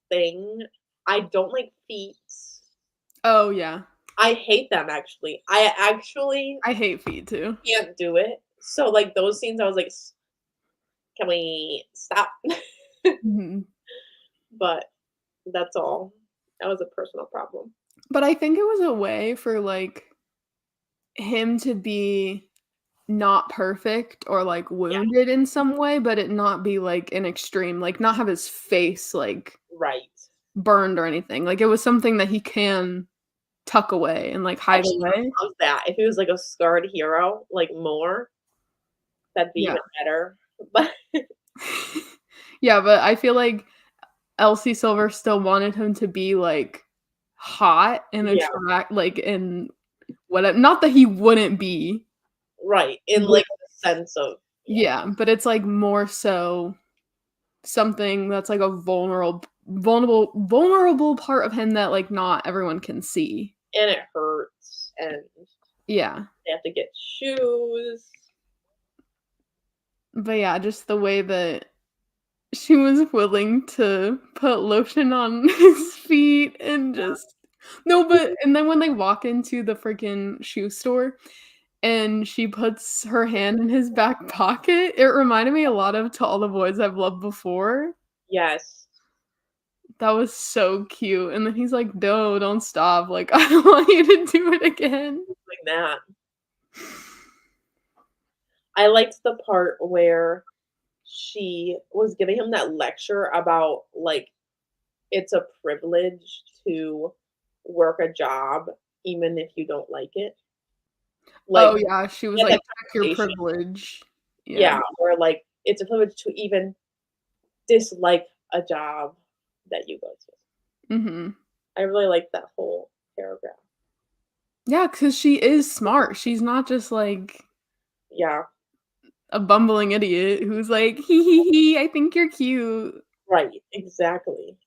thing, I don't like feet. Oh, yeah. I hate them, actually. I actually I hate feet too. can't do it. So, like, those scenes, I was like, "Can we stop?" Mhm. But that's all. That was a personal problem. But I think it was a way for, like, him to be not perfect or, like, Yeah, wounded in some way, but it not be, like, an extreme like, not have his face, like, right. burned or anything. Like, it was something that he can tuck away and, like, I hide actually away. love that. If he was, like, a scarred hero, like, more, that'd be Yeah. even better. But Yeah, but I feel like Elsie Silver still wanted him to be, like, hot and yeah, attract like, and whatever. Not that he wouldn't be right, in, with like, the sense of yeah, yeah, but it's, like, more so something that's, like, a vulnerable part of him that, like, not everyone can see. and it hurts, and Yeah. they have to get shoes. But, yeah, just the way that she was willing to put lotion on his feet and just no, but and then when they walk into the freaking shoe store and she puts her hand in his back pocket, it reminded me a lot of To All the Boys I've Loved Before. Yes, That was so cute, and then he's like, "No, don't stop, like, I don't want you to do it again." like that. I liked the part where she was giving him that lecture about, like, it's a privilege to work a job even if you don't like it. Like, Oh, yeah, she we was had like, that "Check your conversation. privilege." Yeah. Yeah, or, like, it's a privilege to even dislike a job that you go to. Mhm. I really liked that whole paragraph. Yeah, 'cause she is smart, she's not just, like Yeah, a bumbling idiot who's like, "Hee hee hee, I think you're cute." Right, exactly.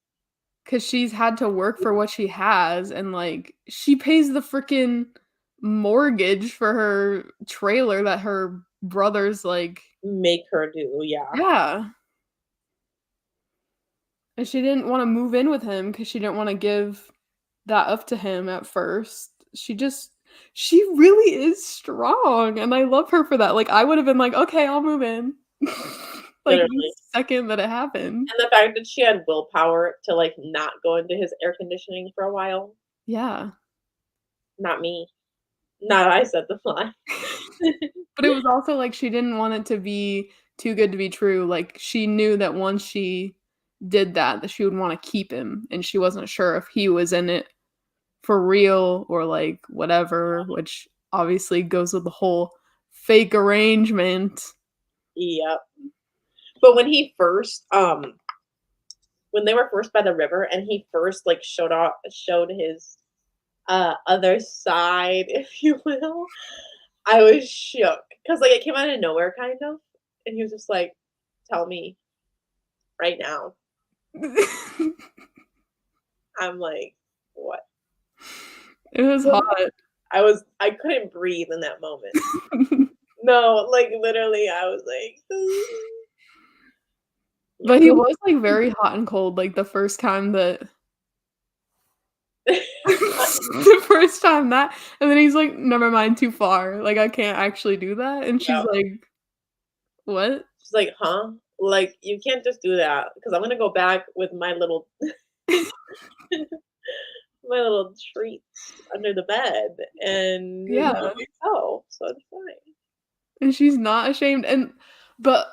'Cause she's had to work for what she has, and, like, she pays the fricking mortgage for her trailer that her brother's, like Make her do, yeah. yeah, and she didn't wanna move in with him because she didn't wanna give that up to him at first. She really is strong, and I love her for that, like, I would've been like, "Okay, I'll move in." Like, the Literally. second that it happened. And the fact that she had willpower to, like, not go into his air conditioning for a while, Yeah. not me. Not I said the lie. But it was also, like, she didn't want it to be too good to be true, like, she knew that once she did that she would wanna keep him, and she wasn't sure if he was in it for real or, like, whatever, which obviously goes with the whole fake arrangement. Yep. But when they were first by the river and he first, like, showed his, other side, if you will, I was shook because like, it came out of nowhere kind of, and he was just like, "Tell me right now." I'm like, "What?" It was hot. I couldn't breathe in that moment. No, like, literally, I was like, yeah. But he was, like, very hot and cold, like, the first time that the first time that and then he's like, "Never mind, too far, like, I can't actually do that," and she's Yeah. like, "What?" She's like, "Huh? Like, you can't just do that because 'cause I'm gonna go back with my little my little treats under the bed, and Yeah, so it's fine." and she's not ashamed, and but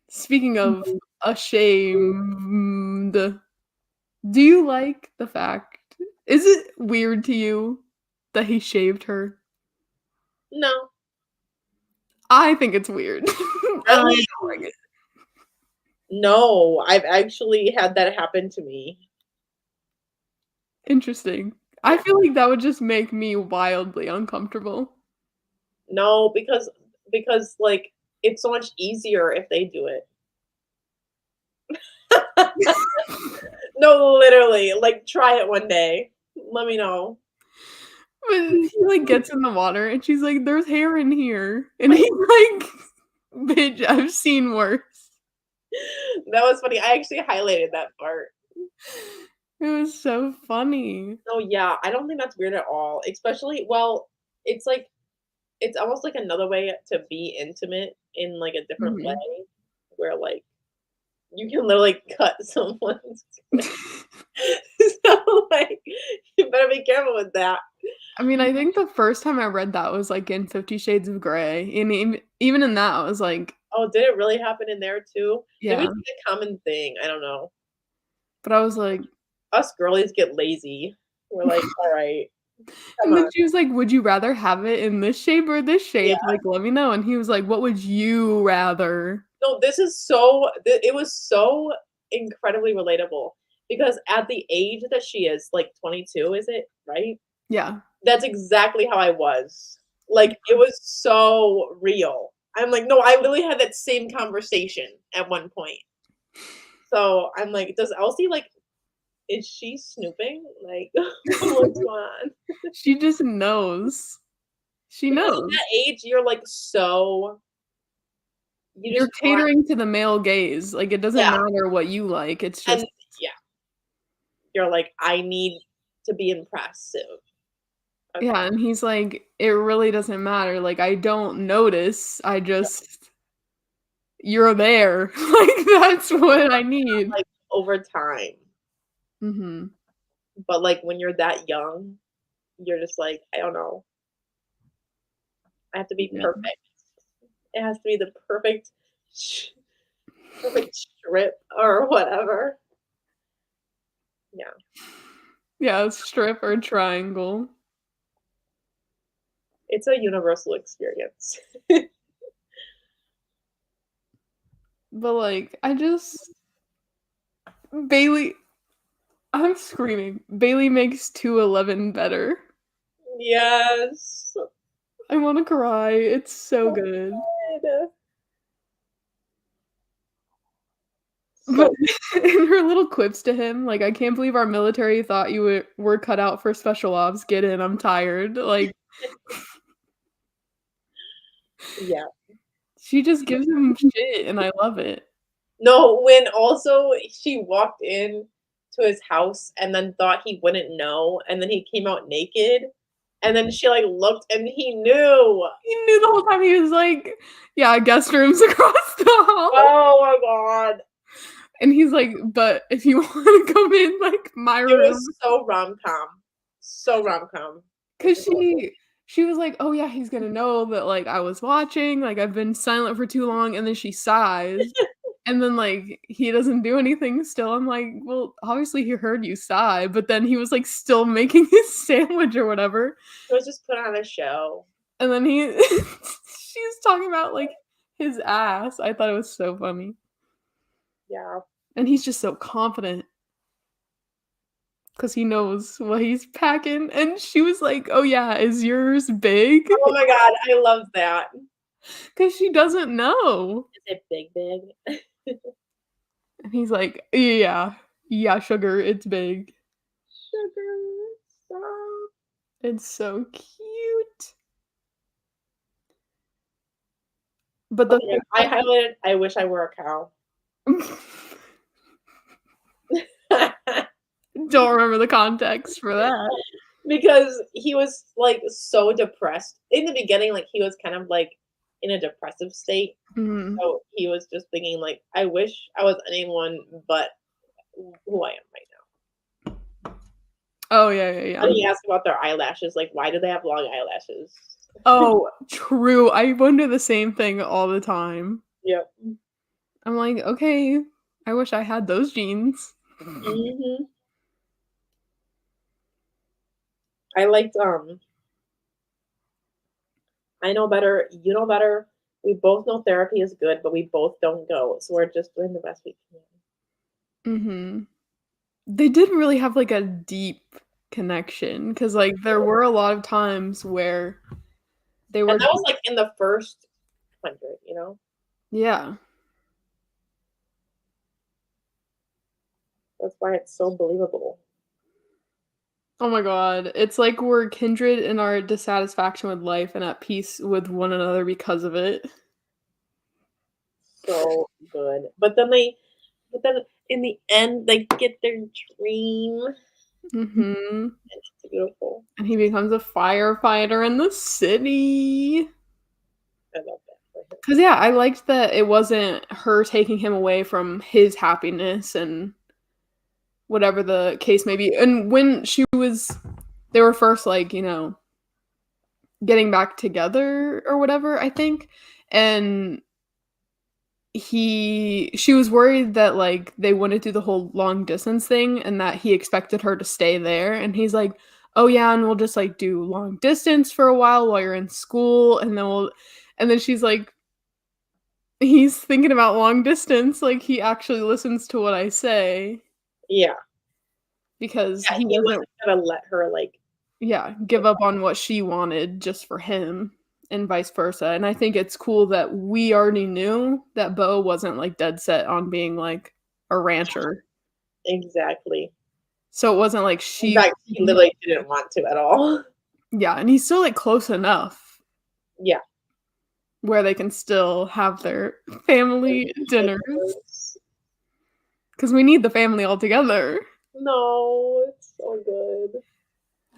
speaking of Mhm. ashamed, do you like the fact is it weird to you that he shaved her? No, I think it's weird. I really? don't like it. No, I've actually had that happen to me. Interesting. I Yeah. feel like that would just make me wildly uncomfortable. No, because, like, it's so much easier if they do it. No, literally, like, try it one day. Let me know. But he, like, gets in the water and she's like, "There's hair in here." And he's like, "Bitch, I've seen worse." That was funny. I actually highlighted that part. It was so funny. Oh, yeah, I don't think that's weird at all, especially well, it's like it's almost like another way to be intimate in, like, a different way Mhm. where, like, you can literally cut someone's so, like, you better be careful with that. I mean, I think the first time I read that was, like, in Fifty Shades of Grey, and even in that, I was like, Oh, did it really happen in there too? Maybe yeah, it's like a common thing, I don't know. but I was like Us girlies get lazy. We're like, "Alright, come and then on." she was like, "Would you rather have it in this shape or this Yeah. shape? Like, let me know." And he was like, "What would you rather?" No, this is so it was so incredibly relatable because at the age that she is, like 22, is it, right? Yeah. That's exactly how I was. Like, it was so real. I'm like, "No, I literally had that same conversation at one point." So, I'm like, "Does Elsie, like is she snooping? Like, what's going on?" She just knows. She Because at knows. that age, you're, like, so you You're just want catering to the male gaze, like, it doesn't yeah, matter what you like, it's and just yeah, you're like, "I need to be impressive." Okay. yeah, and he's like, "It really doesn't matter, like, I don't notice, I just you're there." Like, that's what I need. Like, over time. Mhm. But, like, when you're that young, you're just like, "I don't know. I have to be Yeah. perfect." It has to be the sh perfect strip or whatever. Yeah. Yeah, strip or triangle. It's a universal experience. But, like, I just Bailey I'm screaming. Bailey makes 211 better. Yes. I wanna cry, it's so So good. good. But So in her little quips to him, like, "I can't believe our military thought you were cut out for special ops. Get in, I'm tired." Like, yeah. she just gives him shit, and I love it. No, when also she walked in to his house and then thought he wouldn't know, and then he came out naked, and then she, like, looked and he knew. He knew the whole time. He was like, "Yeah, guest rooms across the hall." Oh my god. And he's like, "But if you wanna come in, like, my It room." was so rom-com. So rom-com. Like, 'Cause she was like, "Oh, yeah, he's gonna know that, like, I was watching, like, I've been silent for too long," and then she sighs, and then, like, he doesn't do anything still. I'm like, "Well, obviously he heard you sigh," but then he was, like, still making his sandwich or whatever, it was just put on a show. and then she's talking about, like, his ass. I thought it was so funny, Yeah. and he's just so confident 'cause he knows what he's packing, and she was like, "Oh, yeah, is yours big?" Oh my god, I love that. 'Cause she doesn't know. Is it big, big? And he's like, "Yeah. Yeah, sugar, it's big." Sugar, stop. It's so cute. But the Okay, I highlighted, I wish I were a cow. don't remember the context for that. Because he was, like, so depressed. In the beginning, like, he was kind of, like, in a depressive state, Mhm. so he was just thinking, like, "I wish I was anyone but who I am right now." Oh, yeah, yeah, yeah. And he asked about their eyelashes, like, "Why do they have long eyelashes?" Oh, true. I wonder the same thing all the time. Yep. I'm like, "Okay, I wish I had those genes." Mhm. I liked, "I know better, you know better, we both know therapy is good, but we both don't go, so we're just doing the best we can." Mhm. They didn't really have, like, a deep connection because, like, there were a lot of times where they And were that was, like, in the first 100, you know? yeah. That's why it's so believable. Oh my god, it's like we're kindred in our dissatisfaction with life and at peace with one another because of it. So good. But then in the end, they get their dream, and Mhm. it's beautiful. And he becomes a firefighter in the city. I love that for him. 'Cause, yeah, I liked that it wasn't her taking him away from his happiness and whatever the case may be, and when they were first, like, getting back together or whatever, I think, and she was worried that, like, they wouldn't do the whole long distance thing and that he expected her to stay there, and he's like, "Oh, yeah, and we'll just, like, do long distance for a while you're in school, and then we'll," and then she's like, "He's thinking about long distance, like, he actually listens to what I say," Yeah. because Yeah, he he wasn't wasn't gonna let her, like, yeah, give up on what she wanted just for him and vice versa, and I think it's cool that we already knew that Beau wasn't, like, dead set on being, like, a rancher. exactly. So it wasn't like In she fact, he literally didn't want to at all. yeah, and he's still, like, close enough Yeah. where they can still have their family dinners Yes. because we need the family all together. No, it's so good.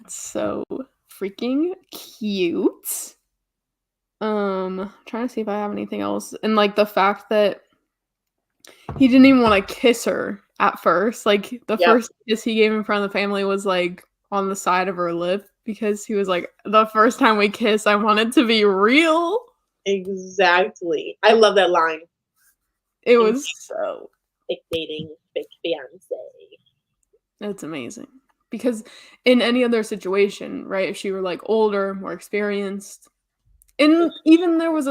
It's so freaking cute. Trying to see if I have anything else, and, like, the fact that he didn't even wanna kiss her at first, like, the Yep, first kiss he gave in front of the family was, like, on the side of her lip because he was like, "The first time we kiss, I want it to be real." exactly. I love that line. It In was so fake dating, fake fiance. it's amazing. Because in any other situation, right, if she were, like, older, more experienced and even there was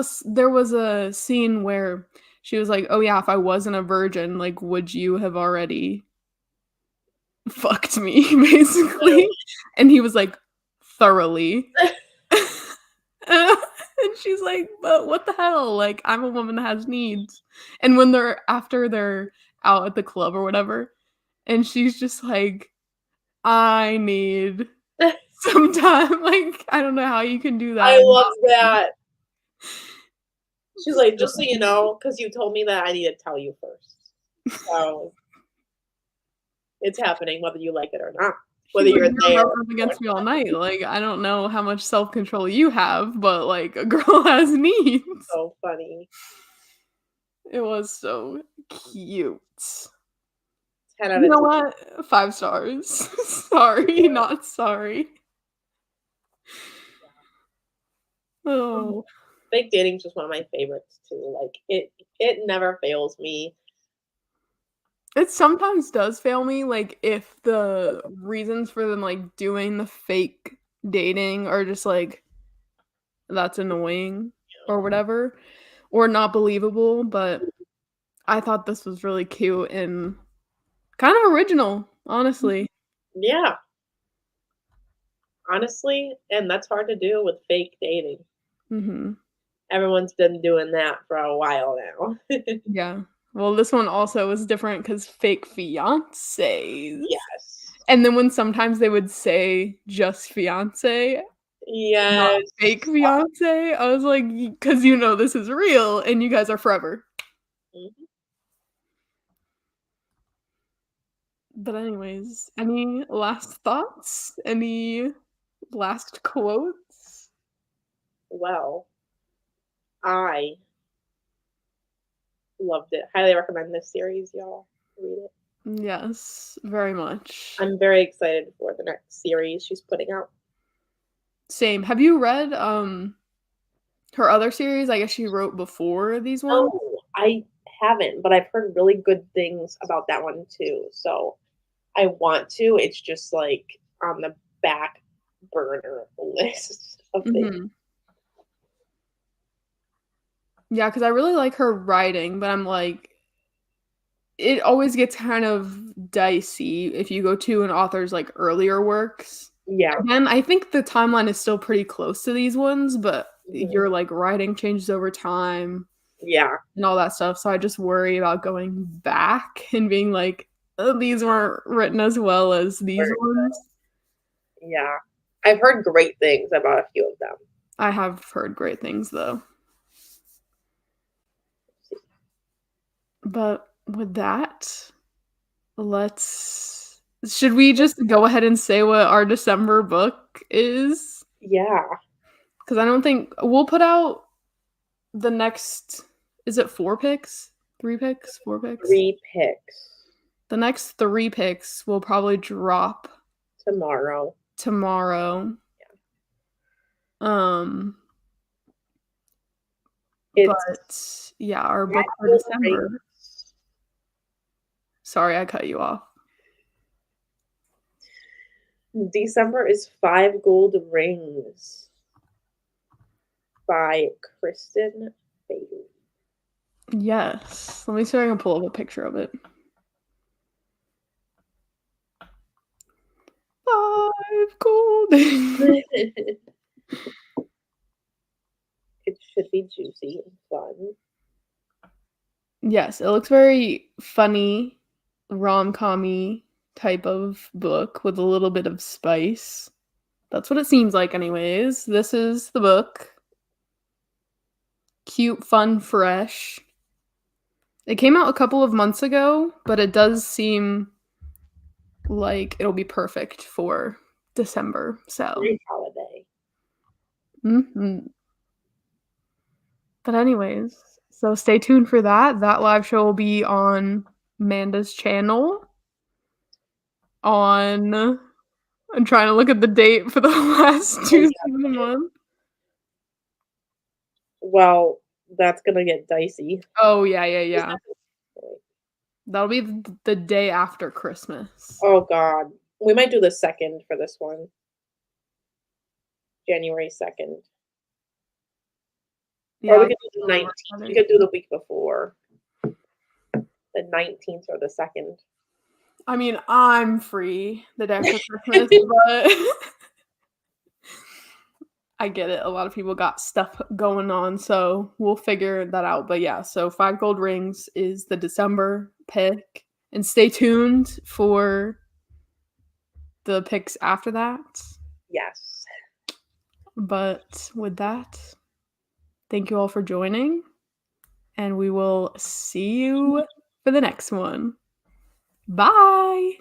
a scene where she was like, "Oh, yeah, if I wasn't a virgin, like, would you have already fucked me," basically, Literally. and he was like, "Thoroughly." And she's like, "But what the hell? Like, I'm a woman that has needs." And when after they're out at the club or whatever, and she's just like, "I need some time." Like, I don't know how you can do that I and love not be that. She's like, "Just so you know, because you told me that, I need to tell you first. So, it's happening whether you like it or not. Whether She's like, you're "You're there rubbing up or against me all night. Like, I don't know how much self-control you have, but, like, a girl has needs." so funny. It was so cute. 10 out You of know 10. what? 5 stars. Sorry, not sorry. Oh. Fake dating's just one of my favorites too. Like, it never fails me. It sometimes does fail me, like, if the reasons for them, like, doing the fake dating are just, like, "That's annoying," or whatever, or not believable, but I thought this was really cute and kind of original, honestly. Yeah, honestly, and that's hard to do with fake dating. Mhm. Everyone's been doing that for a while now. Yeah. Well, this one also was different because fake fiancés. Yes. And then when sometimes they would say just fiancé, not Yes. fake fiancé, I was like, "Because you know this is real and you guys are forever." Mhm. But anyways, any last thoughts? Any last quotes? Well, I loved it. Highly recommend this series, y'all. Read it. Yes, very much. I'm very excited for the next series she's putting out. Same. Have you read, her other series? I guess she wrote before these ones? No, I haven't, but I've heard really good things about that one too. So I want to. It's just like on the back burner list of things. Mhm. Yeah, because I really like her writing, but I'm like it always gets kind of dicey if you go to an author's, like, earlier works. Yeah. Again, I think the timeline is still pretty close to these ones, but Mhm. your, like, writing changes over time Yeah. and all that stuff, so I just worry about going back and being like, "Oh, these weren't written as well as these Or- ones." Yeah. I've heard great things about a few of them. I have heard great things, though. But with that, let's should we just go ahead and say what our December book is? Yeah. 'Cause I don't think we'll put out the next is it 4 picks? 3 picks? 4 picks? 3 picks The next 3 picks will probably drop tomorrow. tomorrow. Um, It's but yeah, our book Five for Gold December Rings. sorry, I cut you off. December is Five Gold Rings by Kristen Bailey. Yes. Let me see if I can pull up a picture of it. 5 golden It should be juicy and fun. Yes, it looks very funny, rom-com-y type of book with a little bit of spice. That's what it seems like anyways. This is the book. Cute, fun, fresh. It came out a couple of months ago, but it does seem like it'll be perfect for December, so Great holiday. mhm. But anyways, so stay tuned for that. That live show will be on Amanda's channel on I'm trying to look at the date for the last Oh, Tuesday yeah. of the month. Well, that's gonna get dicey. Oh, yeah, yeah, yeah. That'll be the day after Christmas. Oh god. We might do the 2nd for this one. January 2nd. Or we Yeah. could do the 19th. We could do the week before. The 19th or the 2nd. I mean, I'm free the day after Christmas, but I get it. A lot of people got stuff going on, so we'll figure that out. But yeah, so 5 Gold Rings is the December pick, and stay tuned for the picks after that. Yes. But with that, thank you all for joining, and we will see you for the next one. Bye.